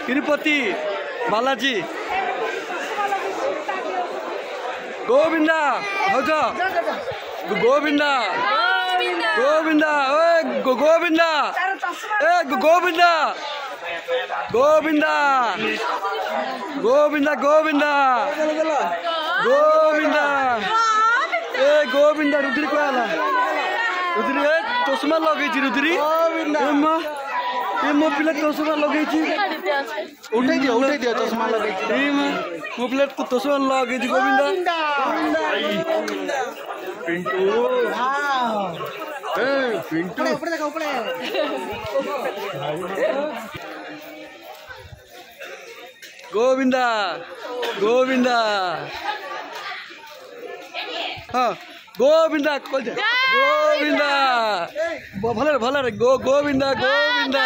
तिरुपति बालाजी गोविंदा हौज गोविंदा गोविंदा गोविंदा गोविंदा गोविंदा गोविंदा गोविंदा गोविंदा गोविंदा रुद्री को आला रुद्री चश्मा लगे रुद्री मो पिला चश्मा लगे उठे दियो चश्मा लगे मो पिला चश्मा लगे गोविंदा पिंटू पिंटू गोविंदा गोविंदा हाँ गोविंदा गोविंदा भले भले गोविंदा गोविंदा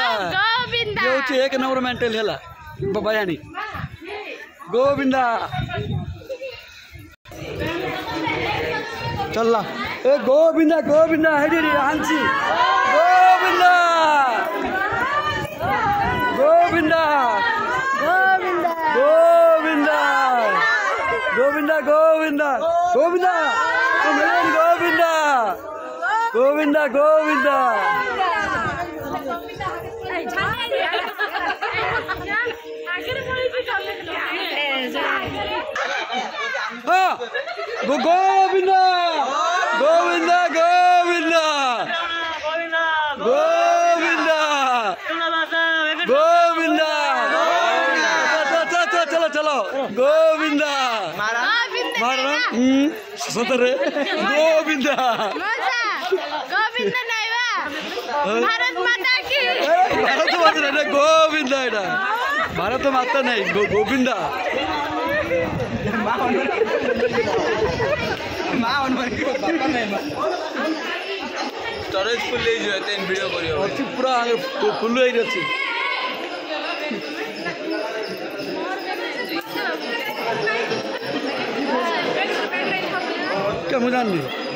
ये एक नंबर मेंटल है बयानी गोविंदा चलला ए गोविंदा गोविंदा हेडी हांसी गोविंदा गोविंदा गोविंदा गोविंदा गोविंदा गोविंदा गोविंदा गोविंदा गोविंदा हाँ गोविंदा गोविंदा गोविंदा गोविंदा गोविंदा चलो चलो गोविंदा मारा सतरे गोविंदा गोविंदा नहीं भारत माता की भारत माता नहीं गोविंदा एटा भारत माता नहीं गोविंदा स्टोरेज फुल वीडियो कर पूरा फुल क्या मुझे